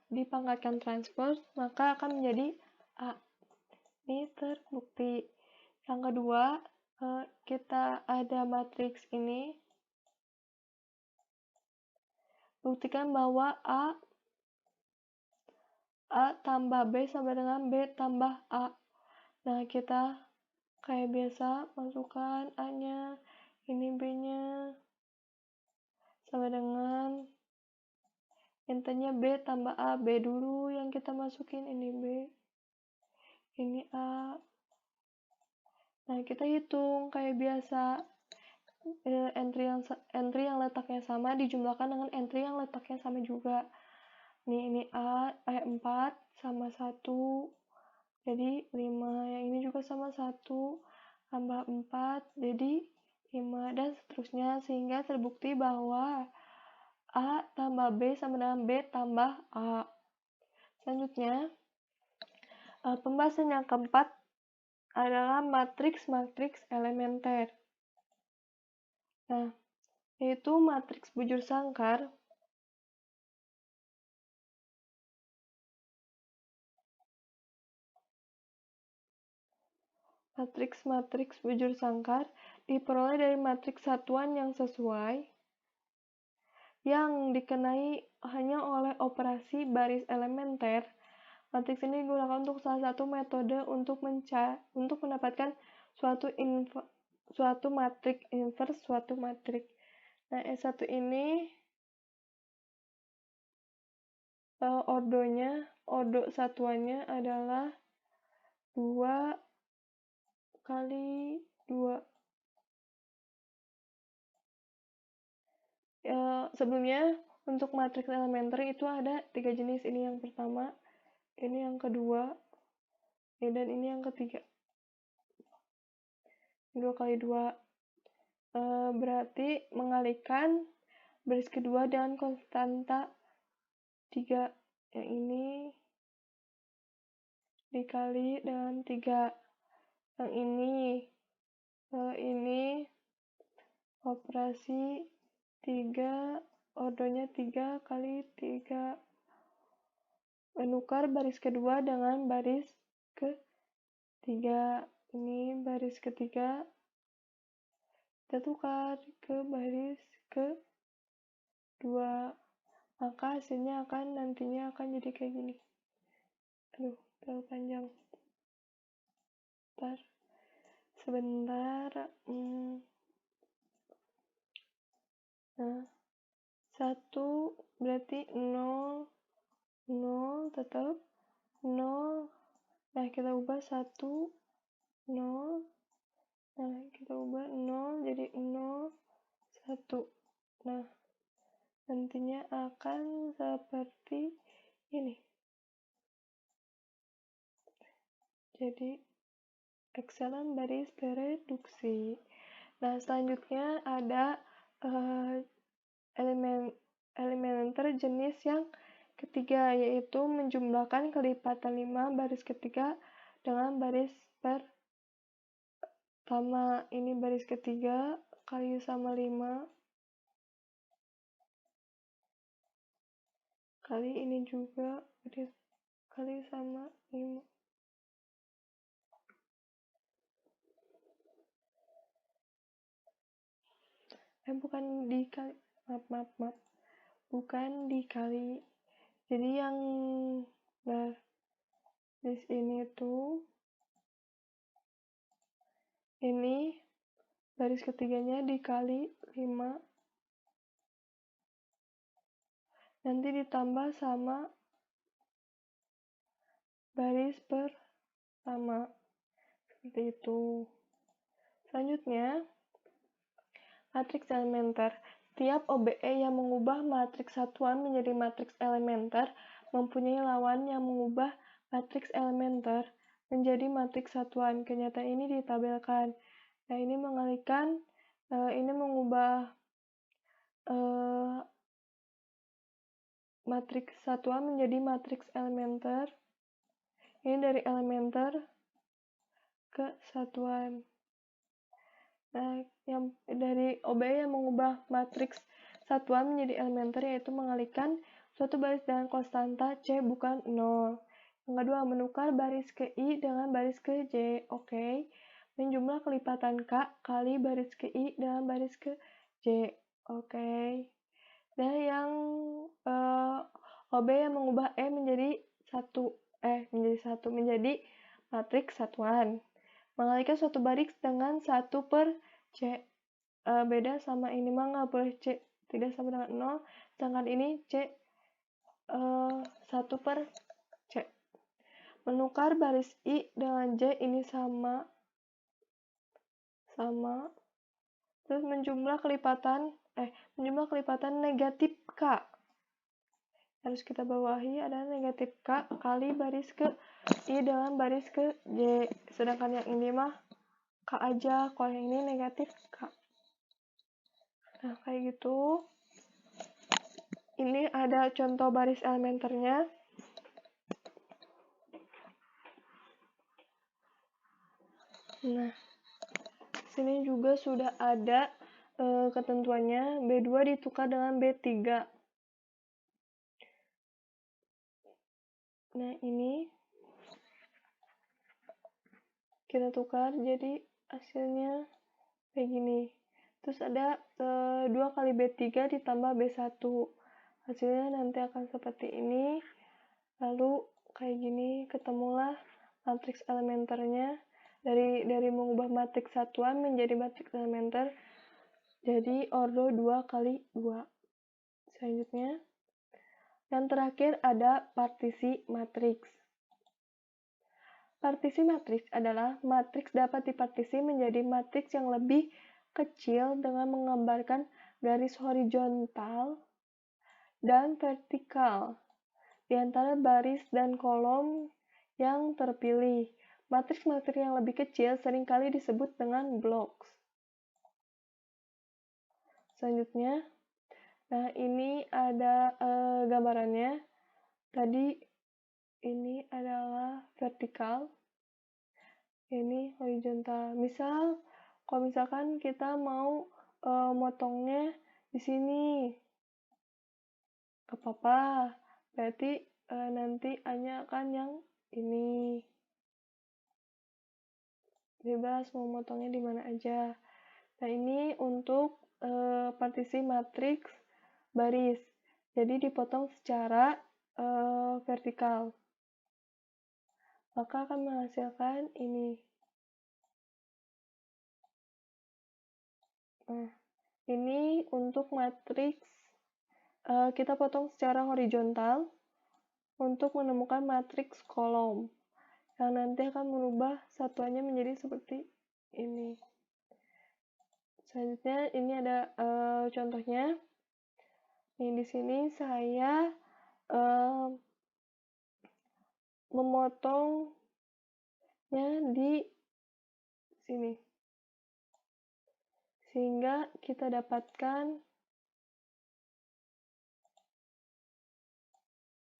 dipangkatkan transport, maka akan menjadi A. Ini terbukti. Yang kedua, kita ada matriks ini. Buktikan bahwa A tambah B sama dengan B tambah A. Nah, kita kayak biasa masukkan A-nya, ini B-nya, sama dengan intinya B tambah A. B dulu yang kita masukin, ini B, ini A. Nah, kita hitung kayak biasa. Entry yang letaknya sama dijumlahkan dengan entry yang letaknya sama juga. Ini A 4 sama 1 jadi 5. Yang ini juga sama 1 tambah 4 jadi 5 dan seterusnya, sehingga terbukti bahwa A tambah B sama dengan B tambah A. Selanjutnya, pembahasan yang keempat adalah matriks-matriks elementer. Nah, yaitu matriks bujur sangkar. Matriks-matriks bujur sangkar diperoleh dari matriks satuan yang sesuai, yang dikenai hanya oleh operasi baris elementer. Matriks ini digunakan untuk salah satu metode untuk mendapatkan suatu matriks inverse suatu matriks. Nah, S1 ini ordo satuannya adalah 2 kali 2. Sebelumnya, untuk matriks elementer itu ada 3 jenis. Ini yang pertama, ini yang kedua, dan ini yang ketiga. 2 kali 2. Berarti mengalihkan baris kedua dengan konstanta 3. Yang ini dikali dengan 3. Yang ini operasi 3, ordonya 3 kali 3. Menukar baris kedua dengan baris ketiga. Ini baris ketiga, kita tukar ke baris kedua. Maka hasilnya nantinya akan jadi kayak gini. Aduh, terlalu panjang. Sebentar. Nah, 1 berarti 0, 0 tetap 0. Nah, kita ubah 1, 0. Nah, kita ubah 0 jadi 0, 1. Nah, nantinya akan seperti ini. Jadi ekselan baris bereduksi. Nah, selanjutnya ada elementer jenis yang ketiga, yaitu menjumlahkan kelipatan 5 baris ketiga dengan baris pertama. Ini baris ketiga kali sama 5, kali ini juga baris kali sama 5. Bukan dikali, maaf. Bukan dikali. Jadi yang di sini tuh, ini baris ketiganya dikali 5, nanti ditambah sama baris pertama. Seperti itu. Selanjutnya, matriks elementer. Tiap OBE yang mengubah matriks satuan menjadi matriks elementer mempunyai lawan yang mengubah matriks elementer menjadi matriks satuan. Kenyataan ini ditabelkan. Nah, ini mengalihkan, ini mengubah matriks satuan menjadi matriks elementer. Ini dari elementer ke satuan. Nah, yang dari OBE yang mengubah matriks satuan menjadi elementer, yaitu mengalihkan suatu baris dengan konstanta C bukan 0. Yang kedua, menukar baris ke I dengan baris ke J. Oke. Menjumlah kelipatan K kali baris ke I dengan baris ke J. Oke. Dan yang OBE yang mengubah E menjadi menjadi matriks satuan. Mengalihkan suatu baris dengan 1 per C. Beda sama ini mah nggak boleh C tidak sama dengan 0, sedangkan ini C 1 per C. Menukar baris I dengan J ini sama. Terus menjumlah kelipatan negatif K. Harus kita bawahi adalah negatif K kali baris ke I dengan baris ke J. Sedangkan yang ini mah K aja, kalau yang ini negatif K. Nah, kayak gitu. Ini ada contoh baris elementernya. Nah, sini juga sudah ada ketentuannya. B2 ditukar dengan B3. Nah, ini kita tukar, jadi hasilnya kayak gini. Terus ada 2 kali B3 ditambah B1. Hasilnya nanti akan seperti ini. Lalu kayak gini, ketemulah matriks elementernya. Dari mengubah matriks satuan menjadi matriks elementer, jadi ordo 2 kali 2. Selanjutnya, yang terakhir ada partisi matriks. Partisi matriks adalah matriks dapat dipartisi menjadi matriks yang lebih kecil dengan menggambarkan garis horizontal dan vertikal di antara baris dan kolom yang terpilih. Matriks-matriks yang lebih kecil seringkali disebut dengan blocks. Selanjutnya, nah ini ada gambarannya. Tadi ini adalah vertikal, ini horizontal. Kalau misalkan kita mau motongnya di sini, gak apa-apa. Berarti nanti hanya akan yang ini. Bebas mau motongnya di mana aja. Nah, ini untuk partisi matriks baris. Jadi dipotong secara vertikal. Maka akan menghasilkan ini. Nah, ini untuk matriks kita potong secara horizontal untuk menemukan matriks kolom yang nanti akan merubah satuannya menjadi seperti ini. Selanjutnya ini ada contohnya. Nih, di sini saya memotongnya di sini. Sehingga kita dapatkan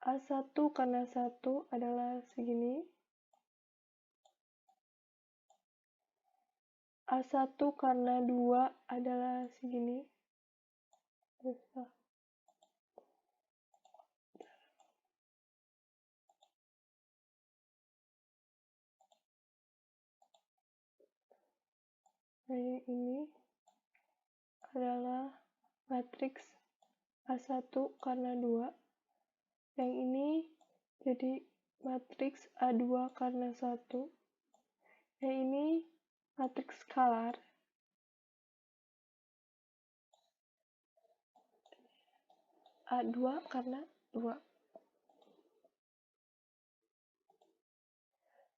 A1 karena 1 adalah segini. A1 karena 2 adalah segini. Nah, yang ini adalah matriks A1 karena 2. Yang ini jadi matriks A2 karena 1. Yang ini matriks skalar. A2 karena 2.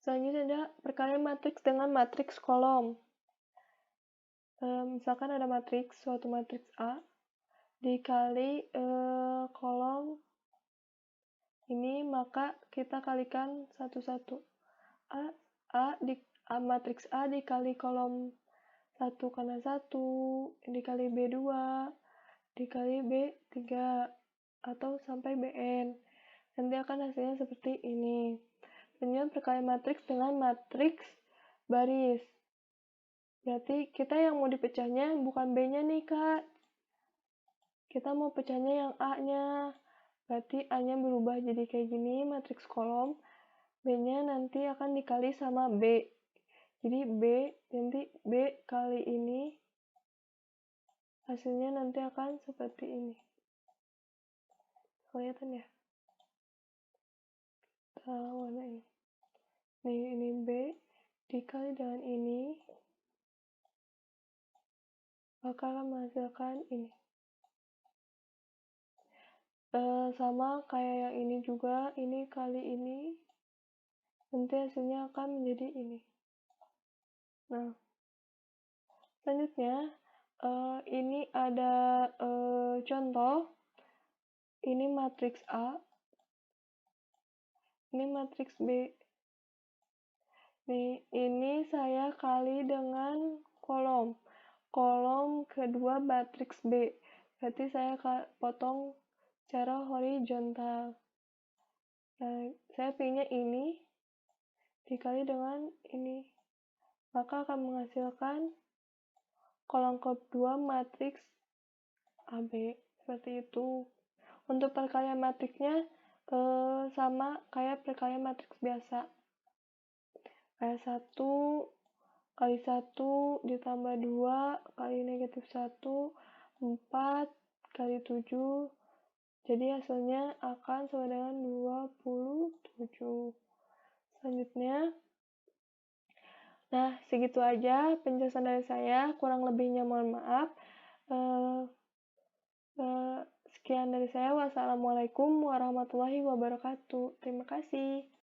Selanjutnya ada perkalian matriks dengan matriks kolom. Misalkan ada matriks, suatu matriks A dikali kolom ini, maka kita kalikan satu-satu. Matriks A dikali kolom 1 karena 1 dikali B2 dikali B3 atau sampai Bn. Nanti akan hasilnya seperti ini. Selanjutnya perkalian matriks dengan matriks baris. Berarti kita yang mau dipecahnya bukan B-nya nih, Kak. Kita mau pecahnya yang A-nya. Berarti A-nya berubah jadi kayak gini, matriks kolom. B-nya nanti akan dikali sama B. Jadi nanti B kali ini, hasilnya nanti akan seperti ini. Kelihatan ya? Kita warna ini. Nih, ini B dikali dengan ini, bakalan menghasilkan ini. Sama kayak yang ini juga, ini kali ini, nanti hasilnya akan menjadi ini. Nah, selanjutnya ini ada contoh, ini matriks A, ini matriks B. Nih, ini saya kali dengan kolom kedua matriks B. Berarti saya potong secara horizontal. Nah, saya pilihnya ini dikali dengan ini, maka akan menghasilkan kolom kedua matriks AB. Seperti itu. Untuk perkalian matriksnya sama kayak perkalian matriks biasa. Kayak 1 kali 1 ditambah 2 kali negatif 1, 4 kali 7. Jadi hasilnya akan sama dengan 27. Selanjutnya, nah segitu aja penjelasan dari saya. Kurang lebihnya mohon maaf. Sekian dari saya. Wassalamualaikum warahmatullahi wabarakatuh. Terima kasih.